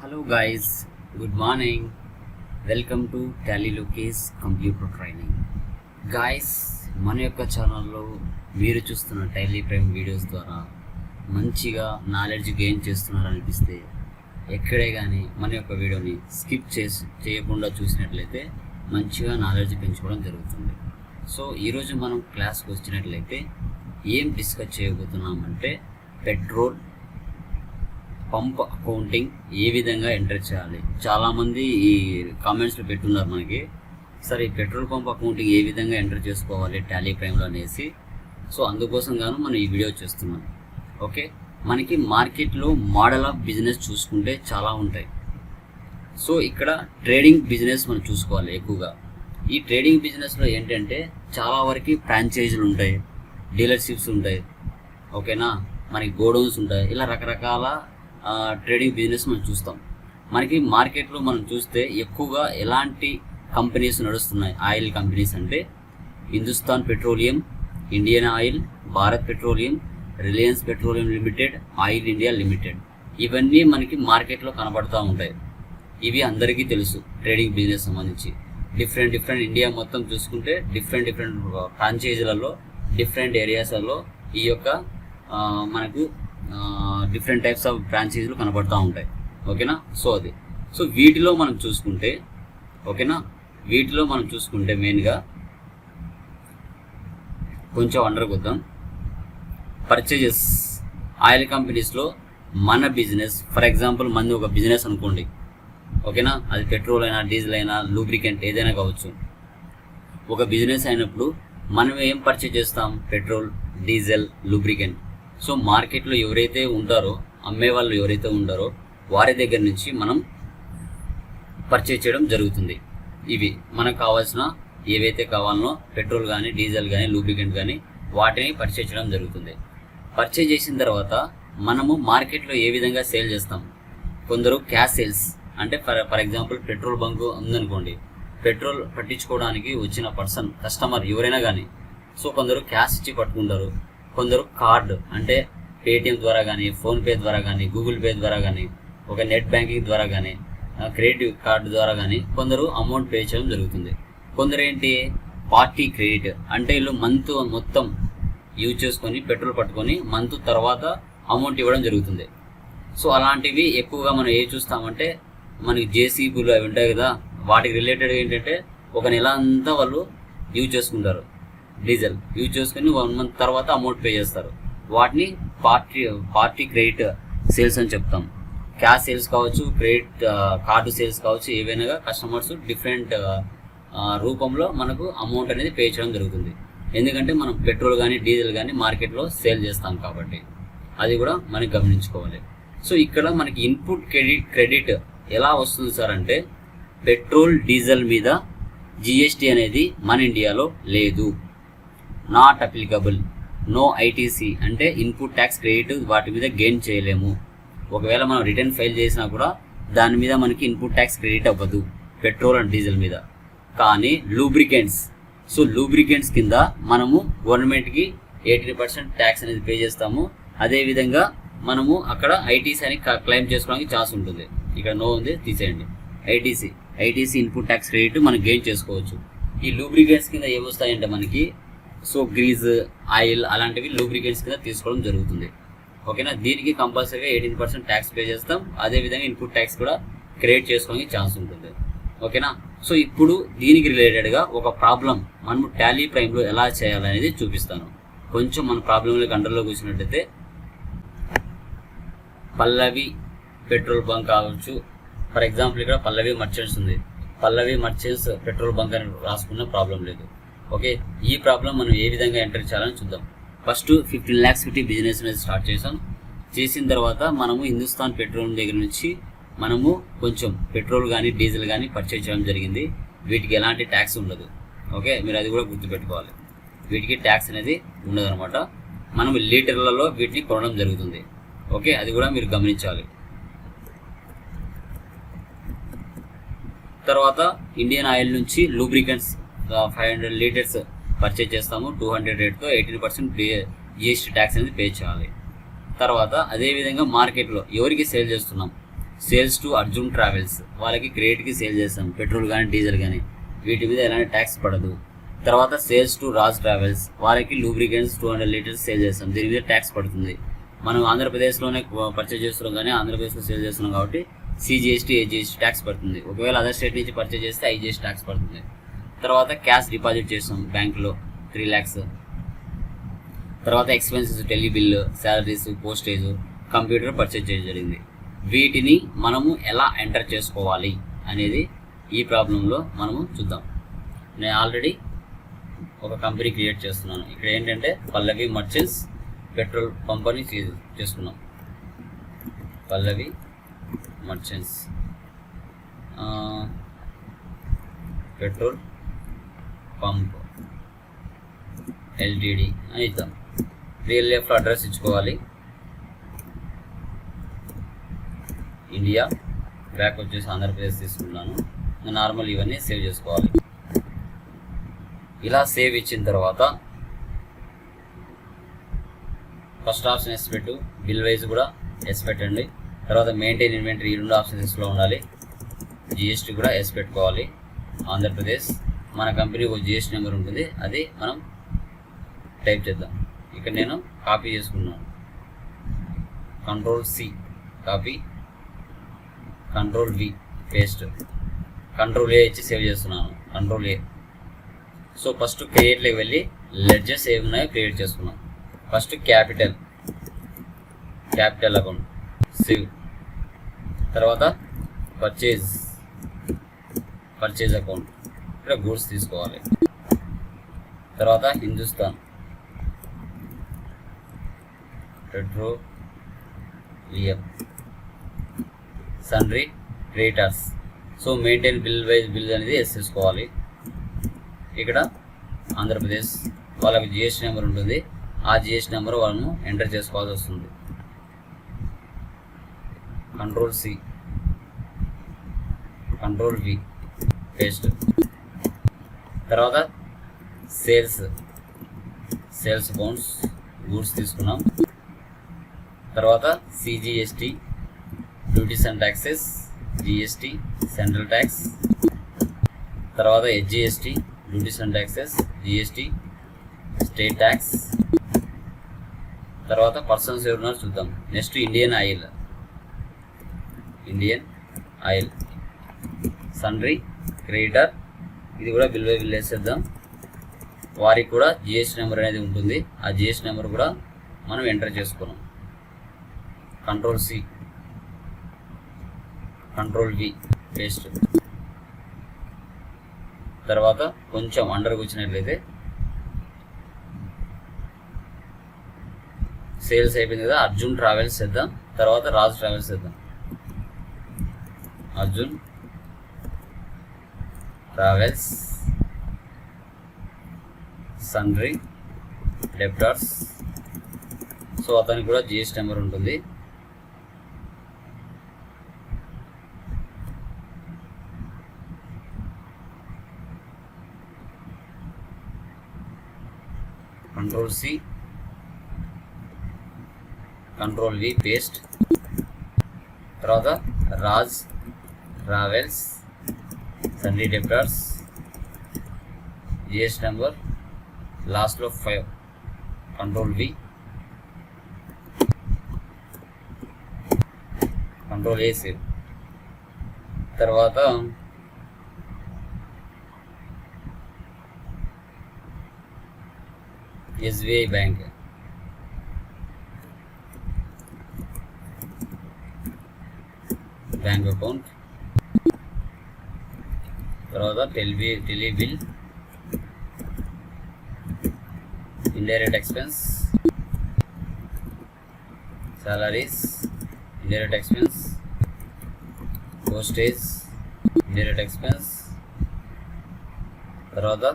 Hello guys, good morning. Welcome to Tally Lucas Computer Training. Guys, మన యొక్క ఛానల్లో మీరు చూస్తున్న టాలీ ప్రైమ్ వీడియోస్ ద్వారా మంచిగా నాలెడ్జ్ గెయిన్ చేస్తున్నారనిపిస్తే ఎక్కడే కానీ మన యొక్క వీడియోని స్కిప్ చేయకుండా చూసినట్లయితే మంచిగా నాలెడ్జ్ పెంచుకోవడం జరుగుతుంది. సో ఈరోజు మనం క్లాస్కి వచ్చినట్లయితే ఏం డిస్కస్ చేయబోతున్నామంటే పెట్రోల్ పంప్ అకౌంటింగ్ ఏ విధంగా ఎంటర్ చేయాలి. చాలామంది ఈ కామెంట్స్లో పెట్టున్నారు మనకి, సరే ఈ పెట్రోల్ పంప్ అకౌంటింగ్ ఏ విధంగా ఎంటర్ చేసుకోవాలి టాలీ ప్రైమ్లో అనేసి. సో అందుకోసం గాను మనం ఈ వీడియో చేస్తున్నాం. ఓకే, మనకి మార్కెట్లో మోడల్ ఆఫ్ బిజినెస్ చూసుకుంటే చాలా ఉంటాయి. సో ఇక్కడ ట్రేడింగ్ బిజినెస్ మనం చూసుకోవాలి ఎక్కువగా. ఈ ట్రేడింగ్ బిజినెస్లో ఏంటంటే చాలా వరకు ఫ్రాంచైజీలు ఉంటాయి, డీలర్షిప్స్ ఉంటాయి, ఓకేనా, మనకి గోడౌన్స్ ఉంటాయి. ఇలా రకరకాల ట్రేడింగ్ బిజినెస్ మనం చూస్తాం. మనకి మార్కెట్లో మనం చూస్తే ఎక్కువగా ఎలాంటి కంపెనీస్ నడుస్తున్నాయి ఆయిల్ కంపెనీస్ అంటే Hindustan petroleum, Indian oil, Bharat petroleum, Reliance petroleum limited, oil India limited. ఇవన్నీ మనకి మార్కెట్లో కనబడుతూ ఉంటాయి. ఇవి అందరికీ తెలుసు. ట్రేడింగ్ బిజినెస్ సంబంధించి డిఫరెంట్ ఇండియా మొత్తం చూసుకుంటే డిఫరెంట్ ఫ్రాంచైజీలలో డిఫరెంట్ ఏరియాస్లలో ఈ యొక్క మనకు డిఫరెంట్ టైప్స్ ఆఫ్ ఫ్రాంచైజీలు కనబడుతూ ఉంటాయి. ఓకేనా, సో వీటిలో మనం చూసుకుంటే మెయిన్గా కొంచెం అండర్కి వద్దాం. పర్చేజెస్ ఆయిల్ కంపెనీస్లో మన బిజినెస్, ఫర్ ఎగ్జాంపుల్ మంది ఒక బిజినెస్ అనుకోండి, ఓకేనా, అది పెట్రోల్ అయినా డీజిల్ అయినా లూబ్రికెంట్ ఏదైనా కావచ్చు. ఒక బిజినెస్ అయినప్పుడు మనం ఏం పర్చేజ్ చేస్తాం? Petrol, diesel, lubricant. సో మార్కెట్లో ఎవరైతే ఉంటారో, అమ్మే వాళ్ళు ఎవరైతే ఉంటారో వారి దగ్గర నుంచి మనం పర్చేజ్ చేయడం జరుగుతుంది. ఇవి మనకు కావాల్సిన ఏవైతే కావాలనో పెట్రోల్ కానీ డీజిల్ కానీ లూబ్రికెంట్ కానీ వాటిని పర్చేజ్ చేయడం జరుగుతుంది. పర్చేజ్ చేసిన తర్వాత మనము మార్కెట్లో ఏ విధంగా సేల్ చేస్తాం? కొందరు క్యాష్ సేల్స్ అంటే ఫర్ ఎగ్జాంపుల్ పెట్రోల్ బంక్ ఉందనుకోండి, పెట్రోల్ పట్టించుకోవడానికి వచ్చిన పర్సన్ కస్టమర్ ఎవరైనా కానీ, సో కొందరు క్యాష్ ఇచ్చి పట్టుకుంటారు. కొందరు కార్డు అంటే పేటిఎం ద్వారా కానీ, ఫోన్పే ద్వారా కానీ, గూగుల్ పే ద్వారా కానీ, ఒక నెట్ బ్యాంకింగ్ ద్వారా కానీ, క్రెడిట్ కార్డు ద్వారా కానీ కొందరు అమౌంట్ పే చేయడం జరుగుతుంది. కొందరు ఏంటి పార్టీ క్రెడిట్ అంటే వీళ్ళు మంత్ మొత్తం యూజ్ చేసుకొని పెట్రోల్ పట్టుకొని మంత్ తర్వాత అమౌంట్ ఇవ్వడం జరుగుతుంది. సో అలాంటివి ఎక్కువగా మనం ఏ చూస్తామంటే మనకి జేసీబీలు అవి ఉంటాయి కదా, వాటికి రిలేటెడ్ ఏంటంటే ఒక నెల అంతా వాళ్ళు యూజ్ చేసుకుంటారు, డీజిల్ యూజ్ చేసుకుని 1 month తర్వాత అమౌంట్ పే చేస్తారు. వాటిని పార్టీ క్రెడిట్ సేల్స్ అని చెప్తాం. క్యాష్ సేల్స్ కావచ్చు, క్రెడిట్ కార్డు సేల్స్ కావచ్చు, ఏవైనా కస్టమర్స్ డిఫరెంట్ రూపంలో మనకు అమౌంట్ అనేది పే చేయడం జరుగుతుంది. ఎందుకంటే మనం పెట్రోల్ కానీ డీజిల్ కానీ మార్కెట్లో సేల్ చేస్తాం కాబట్టి అది కూడా మనకి గమనించుకోవాలి. సో ఇక్కడ మనకి ఇన్పుట్ క్రెడిట్ ఎలా వస్తుంది సార్ అంటే పెట్రోల్ డీజిల్ మీద జిఎస్టీ అనేది మన ఇండియాలో లేదు, నాట్ అప్లికబుల్. నో ఐటీసీ అంటే ఇన్పుట్ ట్యాక్స్ క్రెడిట్ వాటి మీద గెయిన్ చేయలేము. ఒకవేళ మనం రిటర్న్ ఫైల్ చేసినా కూడా దాని మీద మనకి ఇన్పుట్ ట్యాక్స్ క్రెడిట్ అవ్వదు పెట్రోల్ అండ్ డీజిల్ మీద. కానీ లూబ్రికెంట్స్, సో లూబ్రికెంట్స్ కింద మనము గవర్నమెంట్కి 18% ట్యాక్స్ అనేది పే చేస్తాము. అదేవిధంగా మనము అక్కడ ఐటీసీ అని క్లెయిమ్ చేసుకోవడానికి ఛాన్స్ ఉంటుంది. ఇక్కడ నో ఉంది, తీసేయండి. ఐటీసీ ఇన్పుట్ ట్యాక్స్ క్రెడిట్ మనం గెయిన్ చేసుకోవచ్చు. ఈ లూబ్రికెంట్స్ కింద ఏమొస్తాయంటే మనకి సో గ్రీజ్, ఆయిల్ అలాంటివి లూబ్రికెంట్స్ కింద తీసుకోవడం జరుగుతుంది. ఓకేనా, దీనికి కంపల్సరీగా 18% ట్యాక్స్ పే చేస్తాం. అదేవిధంగా ఇన్పుట్ ట్యాక్స్ కూడా క్రియేట్ చేసుకోవడానికి ఛాన్స్ ఉంటుంది. ఓకేనా, సో ఇప్పుడు దీనికి రిలేటెడ్గా ఒక ప్రాబ్లం మనం టాలీ ప్రైమ్లో ఎలా చేయాలనేది చూపిస్తాను. కొంచెం మన ప్రాబ్లంలో కంట్రోల్లో కూర్చున్నట్టయితే పల్లవి పెట్రోల్ బంక్ కావచ్చు. ఫర్ ఎగ్జాంపుల్ ఇక్కడ పల్లవి మర్చెంట్స్ ఉంది, పల్లవి మర్చెంట్స్ పెట్రోల్ బంక్ అని రాసుకున్న ప్రాబ్లం లేదు. ఓకే, ఈ ప్రాబ్లం మనం ఏ విధంగా ఎంటర్ చేయాలని చూద్దాం. ఫస్ట్ 15 lakhs పెట్టి బిజినెస్ అనేది స్టార్ట్ చేసిన తర్వాత మనము హిందుస్థాన్ పెట్రోల్ దగ్గర నుంచి మనము కొంచెం పెట్రోల్ కానీ డీజిల్ కానీ పర్చేజ్ చేయడం జరిగింది. వీటికి ఎలాంటి ట్యాక్స్ ఉండదు. ఓకే, మీరు అది కూడా గుర్తుపెట్టుకోవాలి, వీటికి ట్యాక్స్ అనేది ఉండదు అనమాట. మనం లీటర్లలో వీటిని కొనడం జరుగుతుంది. ఓకే, అది కూడా మీరు గమనించాలి. తర్వాత ఇండియన్ ఆయిల్ నుంచి లూబ్రికెంట్స్ 500 liters పర్చేజ్ చేస్తాము. 200 రేట్తో 18% జిఎస్టీ ట్యాక్స్ అనేది పే చేయాలి. తర్వాత అదేవిధంగా మార్కెట్లో ఎవరికి సేల్ చేస్తున్నాం? సేల్స్ టు అర్జున్ ట్రావెల్స్, వాళ్ళకి క్రెడిట్కి సేల్ చేస్తాం, పెట్రోల్ కానీ డీజిల్ కానీ, వీటి మీద ఎలాంటి ట్యాక్స్ పడదు. తర్వాత సేల్స్ టు రాజ్ ట్రావెల్స్, వాళ్ళకి లూబ్రికెంట్స్ 200 లీటర్స్ సేల్ చేస్తాం, దీని మీద ట్యాక్స్ పడుతుంది. మనం ఆంధ్రప్రదేశ్లోనే పర్చేజ్ చేస్తున్నాం కానీ ఆంధ్రప్రదేశ్లో సేల్ చేస్తున్నాం కాబట్టి CGST AGST ట్యాక్స్ పడుతుంది. ఒకవేళ అదర్ స్టేట్ నుంచి పర్చేజ్ చేస్తే IGST ట్యాక్స్ పడుతుంది. తర్వాత క్యాష్ డిపాజిట్ చేస్తాం బ్యాంకులో 3 lakhs. తర్వాత expenses, tele bill, salaries, postage, computer purchase చేయడం జరిగింది. వీటిని మనము ఎలా ఎంటర్ చేసుకోవాలి అనేది ఈ ప్రాబ్లంలో మనము చూద్దాం. నేను ఆల్రెడీ ఒక కంపెనీ క్రియేట్ చేస్తున్నాను. ఇక్కడ ఏంటంటే పల్లవి మర్చెంట్స్ పెట్రోల్ పంప్ అని చేసుకున్నాం. పల్లవి మర్చెంట్స్ పెట్రోల్ పంప్ LTD అని ఇద్దాం. రియల్ లైఫ్ అడ్రస్ ఇచ్చుకోవాలి. ఇండియా, బ్యాక్ వచ్చేసి ఆంధ్రప్రదేశ్ తీసుకున్నాను. నార్మల్ ఇవన్నీ సేవ్ చేసుకోవాలి. ఇలా సేవ్ ఇచ్చిన తర్వాత ఫస్ట్ ఆప్షన్ ఎస్ పెట్టు, బిల్ వైజ్ కూడా ఎస్ పెట్టండి. తర్వాత మెయింటైన్ ఇన్వెంటరీ, ఈ 2 ఆప్షన్స్ ఎస్లో ఉండాలి. GST కూడా ఎస్ పెట్టుకోవాలి. ఆంధ్రప్రదేశ్, మన కంపెనీ ఒక GST నెంబర్ ఉంటుంది, అది మనం టైప్ చేద్దాం. ఇక్కడ నేను కాపీ చేసుకున్నాను. Ctrl+C copy, Ctrl+V paste, Ctrl+A ఇచ్చి సేవ్ చేస్తున్నాను. Ctrl+A. సో ఫస్ట్ క్రియేట్లోకి వెళ్ళి లెడ్జర్స్ ఏమి ఉన్నాయో క్రియేట్ చేసుకున్నాం. First capital account save. తర్వాత పర్చేజ్ అకౌంట్, ఇక్కడ గూడ్స్ తీసుకోవాలి. తర్వాత Hindustan petroleum, sundry creditors. So maintain bill wise bill అనేది ఎస్ తీసుకోవాలి. ఇక్కడ ఆంధ్రప్రదేశ్, వాళ్ళకి GST నెంబర్ ఉంటుంది, ఆ GST నెంబర్ వాళ్ళను ఎంటర్ చేసుకోవాల్సి వస్తుంది. Ctrl+C Ctrl+V paste. తర్వాత సేల్స్ అకౌంట్స్, గూడ్స్ తీసుకున్నాం. తర్వాత CGST duties and taxes, GST central tax. తర్వాత SGST duties and taxes, GST state tax. తర్వాత పర్సన్స్ ఎవరున్నారు చూద్దాం. నెక్స్ట్ ఇండియన్ ఆయిల్ సన్రీ క్రెడిటర్, ఇది కూడా బిల్ బై బిల్ వేసేద్దాం. వారికి కూడా GST నెంబర్ అనేది ఉంటుంది, ఆ GST నెంబర్ కూడా మనం ఎంటర్ చేసుకున్నాం. Ctrl+C Ctrl+V paste. తర్వాత కొంచెం అండర్కి వచ్చినట్లయితే సేల్స్ అయిపోయింది కదా, అర్జున్ ట్రావెల్స్ చేద్దాం. తర్వాత రాజ్ ట్రావెల్స్ చేద్దాం. Arjun travels sundry debtors. So అతనికి కూడా GST నెంబర్ ఉంటుంది. Ctrl+C Ctrl+V paste. తర్వాత Raj travels sundry debtors, GST number లాస్ట్లో 5. Ctrl+V Ctrl+A save. తర్వాత SBI బ్యాంక్, బ్యాంక్ అకౌంట్. తర్వాత tele bill, indirect expense, salaries, indirect expense, postage, indirect expense. తర్వాత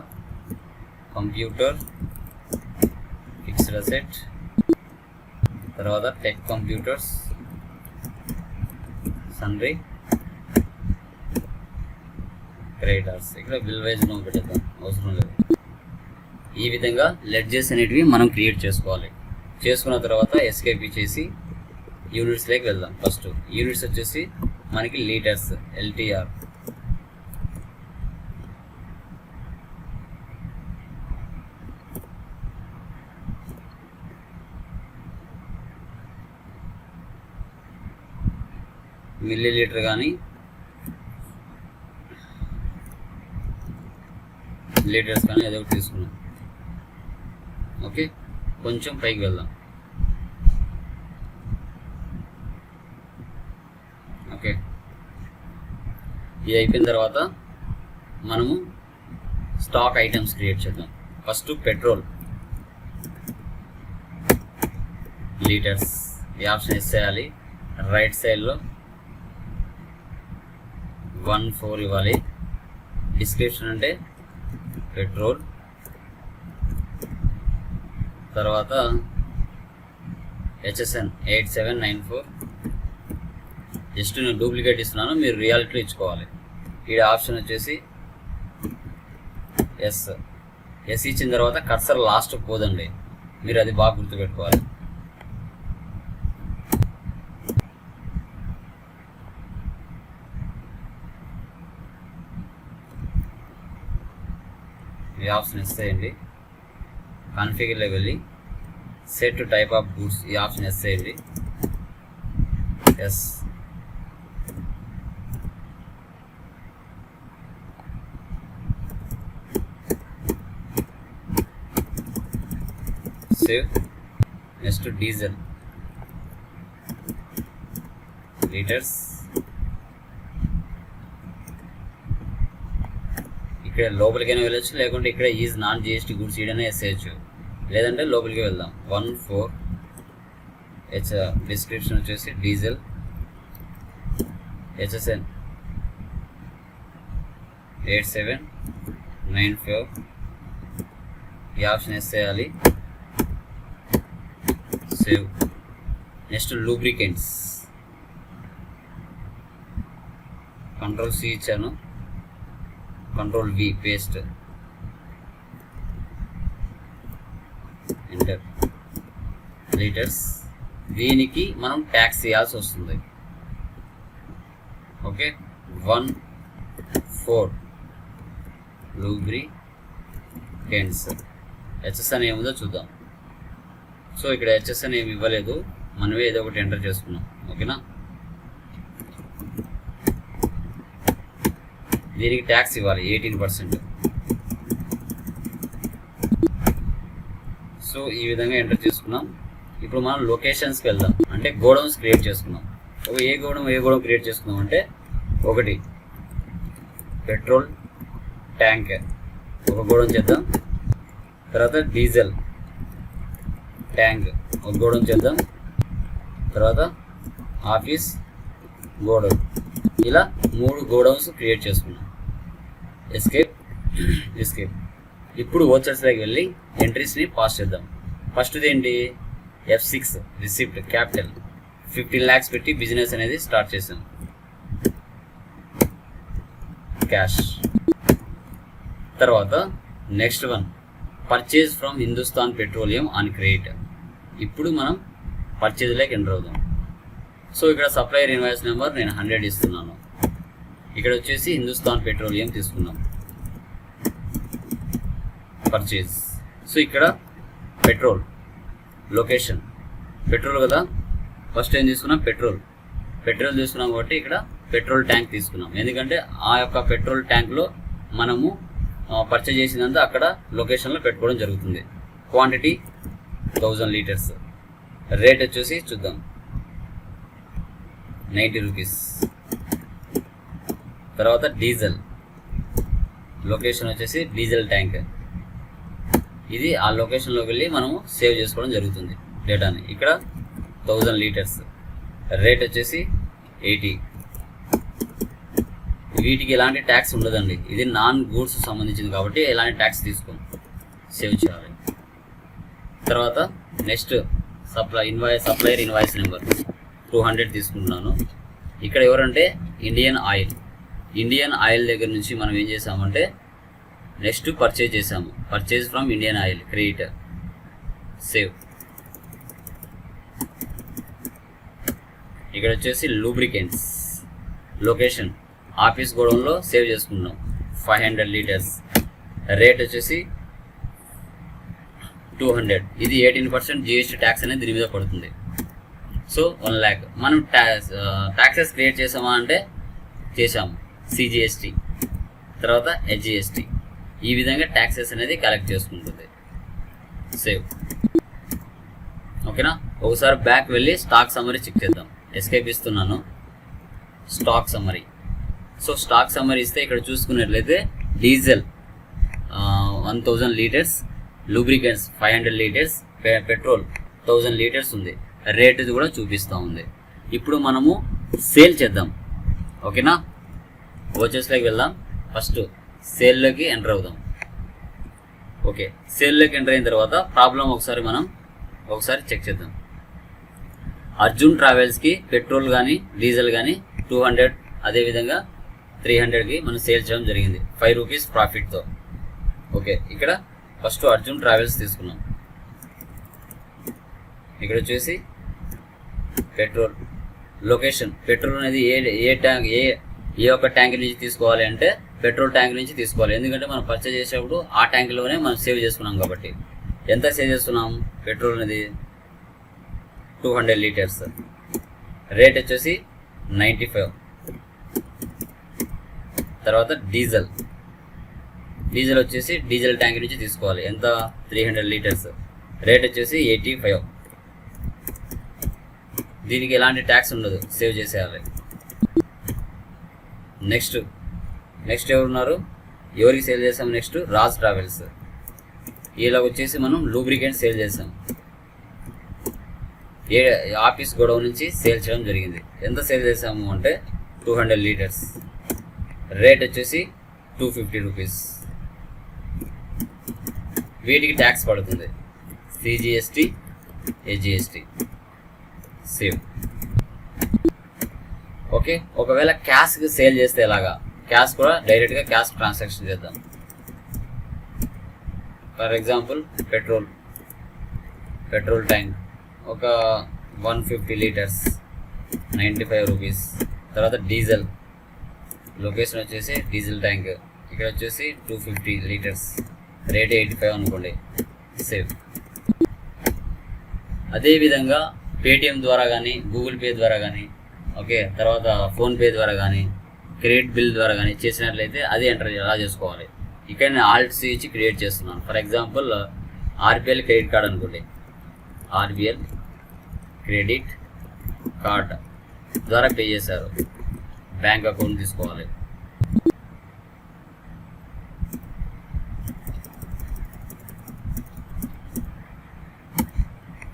computer fixed asset. తర్వాత tech computers sundry creditors. ఇక్కడ bill wise no పెట్టేద్దాం, అవసరం లేదు. ఈ విధంగా లెడ్జెస్ అనేటివి మనం క్రియేట్ చేసుకోవాలి. చేసుకున్న తర్వాత ఎస్కేప్ చేసి యూనిట్స్లోకి వెళ్దాం. ఫస్ట్ యూనిట్స్ వచ్చేసి మనకి లీటర్స్ LTR. మిల్లీ లీటర్ కానీ లీటర్స్ కానీ ఏదో ఒకటి తీసుకున్నాం. ఓకే, కొంచెం పైకి వెళ్దాం. ఓకే, ఇది అయిపోయిన తర్వాత మనము స్టాక్ ఐటమ్స్ క్రియేట్ చేద్దాం. ఫస్ట్ పెట్రోల్ లీటర్స్ ఈ ఆప్షన్ వేసేయాలి. రైట్ సైడ్లో 1.4 ఇవ్వాలి. డిస్క్రిప్షన్ అంటే పెట్రోల్, తర్వాత HSN 8794. జస్ట్ నేను డూప్లికేట్ ఇస్తున్నాను, మీరు రియాలిటీలో ఇచ్చుకోవాలి. ఈ ఆప్షన్ వచ్చేసి ఎస్ ఇచ్చిన తర్వాత కర్సర్ లాస్ట్ పోదండి, మీరు అది బాగా గుర్తుపెట్టుకోవాలి. ఈ ఆప్షన్ ఇస్తాయండి. కాన్ఫిగర్లో వెళ్ళి set to type of goods ఈ ఆప్షన్ ఇస్తాయండి. Yes, save. Next diesel litres. ఇక్కడ లోపలికైనా వెళ్ళొచ్చు, లేకుంటే ఇక్కడ ఈజ్ నాన్ GST గూడ్స్ ఈడనే వేసేయచ్చు, లేదంటే లోపలికి వెళ్దాం. 1.4 డిస్క్రిప్షన్ వచ్చేసి డీజిల్ HSN 8794 ఈ ఆప్షన్ వేసేయాలి. Save. Next lubricants Ctrl C ఇచ్చాను, Ctrl V paste, enter. Litres దీనికి మనం ట్యాక్స్ చేయాల్సి వస్తుంది. Okay, 1.4 lubricants. HSN ఏముందో చూద్దాం. సో ఇక్కడ HSN ఏమి ఇవ్వలేదు, మనమే ఏదో ఒకటి ఎంటర్ చేసుకున్నాం. ఓకేనా, దీనికి ట్యాక్స్ ఇవ్వాలి 18%. సో ఈ విధంగా ఎంటర్ చేసుకున్నాం. ఇప్పుడు మనం లొకేషన్స్కి వెళ్దాం, అంటే గోడౌన్స్ క్రియేట్ చేసుకున్నాం. ఏ గోడౌన్ క్రియేట్ చేసుకున్నాం అంటే, ఒకటి పెట్రోల్ ట్యాంక్ ఒక గోడౌన్ చేద్దాం, తర్వాత డీజిల్ ట్యాంక్ ఒక గోడౌన్ చేద్దాం, తర్వాత ఆఫీస్ గోడౌన్, ఇలా 3 గోడౌన్స్ క్రియేట్ చేసుకున్నాం. ఎస్కేప్. ఇప్పుడు ఓచర్స్లోకి వెళ్ళి ఎంట్రీస్ని పాస్ చేద్దాం. ఫస్ట్ది ఏంటి, F6 రిసిప్ట్ క్యాపిటల్ 15 lakhs పెట్టి బిజినెస్ అనేది స్టార్ట్ చేసాం. క్యాష్. తర్వాత next one purchase from Hindustan petroleum on credit. ఇప్పుడు మనం పర్చేజ్లోకి ఎంటర్ అవుదాం. సో ఇక్కడ సప్లయర్ ఇన్వాయిస్ నెంబర్ నేను 100 ఇస్తున్నాను. ఇక్కడ వచ్చేసి హిందుస్థాన్ పెట్రోలియం తీసుకున్నాం. పర్చేజ్. సో ఇక్కడ పెట్రోల్ లొకేషన్ పెట్రోల్ కదా, ఫస్ట్ ఏం తీసుకున్నాం, పెట్రోల్ తీసుకున్నాం కాబట్టి ఇక్కడ పెట్రోల్ ట్యాంక్ తీసుకున్నాం. ఎందుకంటే ఆ యొక్క పెట్రోల్ ట్యాంక్లో మనము పర్చేజ్ చేసినంత అక్కడ లొకేషన్లో పెట్టుకోవడం జరుగుతుంది. Quantity 1000 litres. రేట్ వచ్చేసి చూద్దాం, 90 రూపీస్. తర్వాత డీజిల్ లొకేషన్ వచ్చేసి డీజిల్ ట్యాంక్, ఇది ఆ లొకేషన్లోకి వెళ్ళి మనము సేవ్ చేసుకోవడం జరుగుతుంది డేటాని. ఇక్కడ 1000 లీటర్స్. రేట్ వచ్చేసి 80. వీటికి ఎలాంటి ట్యాక్స్ ఉండదండి, ఇది నాన్ గూడ్స్ సంబంధించింది కాబట్టి ఎలాంటి ట్యాక్స్ తీసుకోం, సేవ్ చేయాలి. తర్వాత నెక్స్ట్ సప్లయర్ ఇన్వాయిస్ నెంబర్ 200 తీసుకుంటున్నాను. ఇక్కడ ఎవరంటే ఇండియన్ ఆయిల్ దగ్గర నుంచి మనం ఏం చేసామంటే నెక్స్ట్ పర్చేజ్ చేసాము. Purchase from Indian oil credit. Save. ఇక్కడ వచ్చేసి లూబ్రికెంట్స్ లొకేషన్ ఆఫీస్ గోడౌన్లో సేవ్ చేసుకున్నాం 500 లీటర్స్. రేట్ వచ్చేసి 200. ఇది 18% జిఎస్టీ ట్యాక్స్ అనేది దీని మీద పడుతుంది. So 1 lakh. మనం ట్యాక్సెస్ క్రియేట్ చేసామా అంటే చేసాము. సిజిఎస్టీ తర్వాత హెచ్జిఎస్టీ ఈ విధంగా ట్యాక్సెస్ అనేది కలెక్ట్ చేసుకుంటుంది. సేవ్. ఓకేనా. ఒకసారి బ్యాక్ వెళ్ళి స్టాక్ సమ్మరీ చెక్ చేద్దాం. ఎస్కేప్ ఇస్తున్నాను. Stock summary. So stock summary ఇస్తే ఇక్కడ చూసుకున్నట్లయితే diesel 1000 litres, lubricants 500 litres, petrol 1000 litres ఉంది. రేట్ కూడా చూపిస్తూ ఉంది. ఇప్పుడు మనము సేల్ చేద్దాం. ఓకేనా. వచ్చేస్లోకి వెళ్దాం. ఫస్ట్ సేల్లోకి ఎంటర్ అవుదాం. ఓకే, సేల్లోకి ఎంటర్ అయిన తర్వాత ప్రాబ్లం ఒకసారి చెక్ చేద్దాం. అర్జున్ ట్రావెల్స్కి పెట్రోల్ కానీ డీజిల్ కానీ 200, అదేవిధంగా 300కి మనం సేల్ చేయడం జరిగింది 5 రూపీస్ ప్రాఫిట్తో. ఓకే, ఇక్కడ ఫస్ట్ అర్జున్ ట్రావెల్స్ తీసుకున్నాం. ఇక్కడ వచ్చేసి పెట్రోల్ లొకేషన్, పెట్రోల్ అనేది ఏ ఒక్క ట్యాంక్ నుంచి తీసుకోవాలి అంటే పెట్రోల్ ట్యాంక్ నుంచి తీసుకోవాలి. ఎందుకంటే మనం పర్చేజ్ చేసేటప్పుడు ఆ ట్యాంక్లోనే మనం సేవ్ చేసుకున్నాం కాబట్టి. ఎంత సేవ్ చేస్తున్నాం? పెట్రోల్ అనేది 200 లీటర్స్. రేట్ వచ్చేసి 95. తర్వాత డీజిల్ వచ్చేసి డీజిల్ ట్యాంక్ నుంచి తీసుకోవాలి. ఎంత? 300 లీటర్స్. రేట్ వచ్చేసి 85. దీనికి ఎలాంటి ట్యాక్స్ ఉండదు, సేవ్ చేసేయాలి. నెక్స్ట్ ఎవరున్నారు? ఎవరికి సేల్ చేసాం? Next Raj travels. ఇలా వచ్చేసి మనం లూబ్రికెంట్ సేల్ చేసాం. ఆఫీస్ గొడవ నుంచి సేల్ చేయడం జరిగింది. ఎంత సేల్ చేసాము అంటే 200 లీటర్స్. రేట్ వచ్చేసి 250 రూపీస్. వీటికి ట్యాక్స్ పడుతుంది, సిజిఎస్టీ, హెచ్జిఎస్టీ. సేవ్. ఓకే, ఒకవేళ క్యాష్కి సేల్ చేస్తే ఎలాగా? క్యాష్ కూడా డైరెక్ట్గా క్యాష్ ట్రాన్సాక్షన్ చేద్దాం. ఫర్ ఎగ్జాంపుల్ పెట్రోల్ ట్యాంక్ ఒక 150 లీటర్స్ 95 రూపీస్. తర్వాత డీజిల్ లొకేషన్ వచ్చేసి డీజిల్ ట్యాంక్, ఇక్కడ వచ్చేసి 250 లీటర్స్, రేట్ 85 అనుకోండి. సేవ్. అదేవిధంగా పేటిఎం ద్వారా కానీ, గూగుల్ పే ద్వారా కానీ, ఓకే, తర్వాత ఫోన్పే ద్వారా కానీ, క్రెడిట్ బిల్ ద్వారా కానీ చేసినట్లయితే అది ఎంటర్ ఎలా చేసుకోవాలి? ఇక్కడ నేను ఆల్ట్ సి ఇచ్చి క్రియేట్ చేస్తున్నాను. For example RBL credit card అనుకోండి. ఆర్బిఎల్ క్రెడిట్ కార్డ్ ద్వారా పే చేశారు. బ్యాంక్ అకౌంట్ తీసుకోవాలి.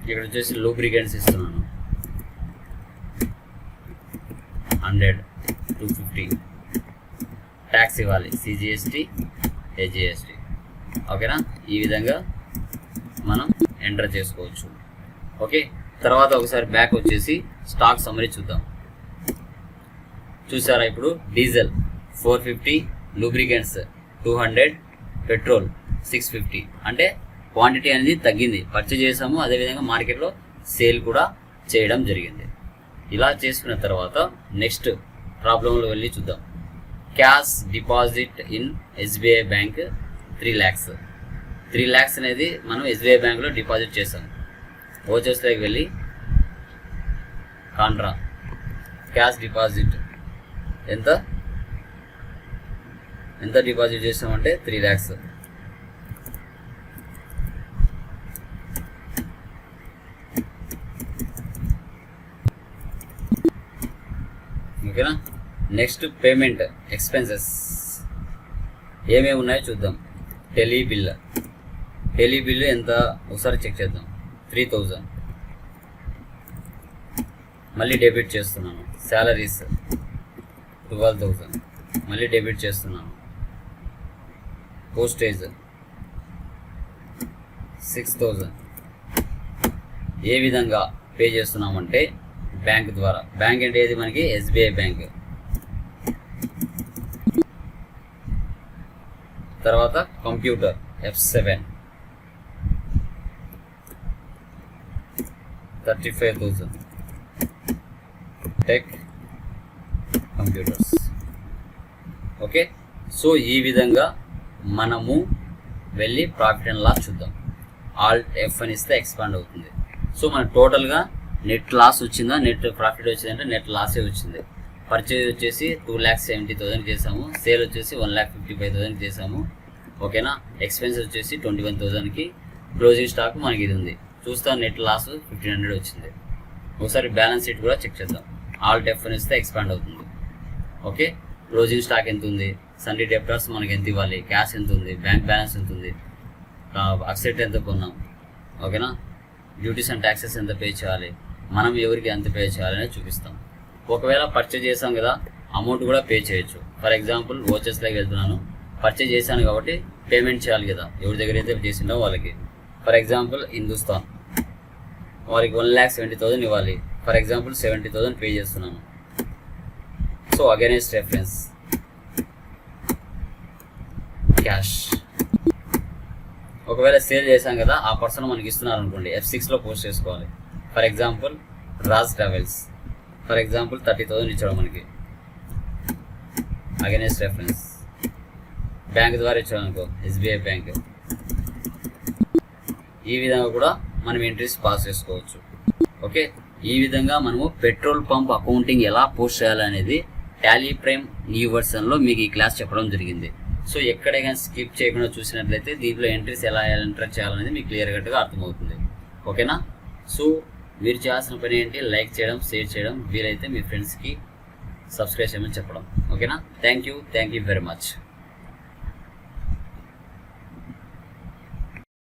ఇక్కడ వచ్చేసి లూబ్రికెంట్స్ ఇస్తున్నాను 100, 250. ట్యాక్స్ ఇవ్వాలి, సిజిఎస్టీ, హెచ్జిఎస్టీ. ఓకేనా. ఈ విధంగా మనం ఎంటర్ చేసుకోవచ్చు. ఓకే, తర్వాత ఒకసారి బ్యాక్ వచ్చేసి స్టాక్ సమ్మరీ చూద్దాం. చూసారా? ఇప్పుడు డీజిల్ 450, లూబ్రికెంట్స్ 200, పెట్రోల్ 650. అంటే క్వాంటిటీ అనేది తగ్గింది, పర్చేజ్ చేసాము. అదేవిధంగా మార్కెట్లో సేల్ కూడా చేయడం జరిగింది. ఇలా చేసుకున్న తర్వాత నెక్స్ట్ ప్రాబ్లంలో వెళ్ళి చూద్దాం. Cash deposit in SBI bank 3 lakhs. 3 lakhs అనేది మనం ఎస్బీఐ బ్యాంక్లో డిపాజిట్ చేసాం. ఓచర్స్లోకి వెళ్ళి కాంట్రా క్యాష్ డిపాజిట్ ఎంత డిపాజిట్ చేసామంటే 3 lakhs. ఓకేనా. నెక్స్ట్ పేమెంట్ ఎక్స్పెన్సెస్ ఏమేమి ఉన్నాయో చూద్దాం. టెలీ బిల్ ఎంత ఒకసారి చెక్ చేద్దాం. 3000. మళ్ళీ డెబిట్ చేస్తున్నాను. శాలరీస్ 12,000, మళ్ళీ డెబిట్ చేస్తున్నాను. పోస్టేజ్ 6,000. ఏ విధంగా పే చేస్తున్నామంటే బ్యాంక్ ద్వారా. బ్యాంక్ అంటే ఏది మనకి? SBI bank. తర్వాత computer F7 35,000. Tech computers. Okay, so ఈ విధంగా మనము వెళ్ళి ప్రాఫిట్ అండ్ లాస్ చూద్దాం. ఆల్ట్ F అని ఇస్తే ఎక్స్పాండ్ అవుతుంది. సో మనకు టోటల్గా నెట్ లాస్ వచ్చిందా, నెట్ ప్రాఫిట్ వచ్చిందంటే నెట్ లాసే వచ్చింది. పర్చేజ్ వచ్చేసి 2,70,000 చేసాము, సేల్ వచ్చేసి 1,55,000 చేసాము. ఓకేనా, ఎక్స్పెన్సెస్ వచ్చేసి 21,000కి, క్లోజింగ్ స్టాక్ మనకి ఇది ఉంది. చూస్తా నెట్ లాస్ 1,500 వచ్చింది. ఒకసారి బ్యాలెన్స్ షీట్ కూడా చెక్ చేద్దాం. ఆల్ట్ F అని ఇస్తే ఎక్స్పాండ్ అవుతుంది. ఓకే, క్లోజింగ్ స్టాక్ ఎంత ఉంది, సండే డెప్టర్స్ మనకి ఎంత ఇవ్వాలి, క్యాష్ ఎంత ఉంది, బ్యాంక్ బ్యాలెన్స్ ఎంత ఉంది, అక్సెట్ ఎంత కొన్నాం. ఓకేనా, డ్యూటీస్ అండ్ ట్యాక్సెస్ ఎంత పే చేయాలి, మనం ఎవరికి ఎంత పే చేయాలనేది చూపిస్తాం. ఒకవేళ పర్చేజ్ చేసాం కదా, అమౌంట్ కూడా పే చేయొచ్చు. ఫర్ ఎగ్జాంపుల్ వాచెస్లోకి వెళ్తున్నాను, పర్చేజ్ చేశాను కాబట్టి పేమెంట్ చేయాలి కదా, ఎవరి దగ్గర అయితే చేసిండో వాళ్ళకి. ఫర్ ఎగ్జాంపుల్ హిందుస్థాన్, వారికి 1,70,000 ఇవ్వాలి. ఫర్ ఎగ్జాంపుల్ 70,000 పే చేస్తున్నాను. So against reference cash. ఒకవేళ సేల్ చేశాం కదా, ఆ పర్సన్ మనకి ఇస్తున్నారు అనుకోండి, F6లో పోస్ట్ చేసుకోవాలి. For example Raj travels, for example 30,000 ఇచ్చాడు మనకి, అగైనెస్ట్ రెఫరెన్స్. బ్యాంక్ ద్వారా ఇచ్చాడు అనుకో, SBI బ్యాంక్. ఈ విధంగా కూడా మనం ఎంట్రీస్ పాస్ చేసుకోవచ్చు. ఓకే, ఈ విధంగా మనము పెట్రోల్ పంప్ అకౌంటింగ్ ఎలా పోస్ట్ చేయాలనేది టాలీ ప్రైమ్ న్యూ వర్షన్లో మీకు ఈ క్లాస్ చెప్పడం జరిగింది. సో ఎక్కడైనా స్కిప్ చేయకుండా చూసినట్లయితే దీంట్లో ఎంట్రీస్ ఎలా ఎంటర్ చేయాలనేది మీకు క్లియర్ కట్గా అర్థమవుతుంది. ఓకేనా, సో మీరు చేయాల్సిన పని ఏంటి, లైక్ చేయడం, షేర్ చేయడం, వీలైతే మీ ఫ్రెండ్స్కి సబ్స్క్రైబ్ చేయమని చెప్పడం. ఓకేనా, థ్యాంక్ యూ వెరీ మచ్.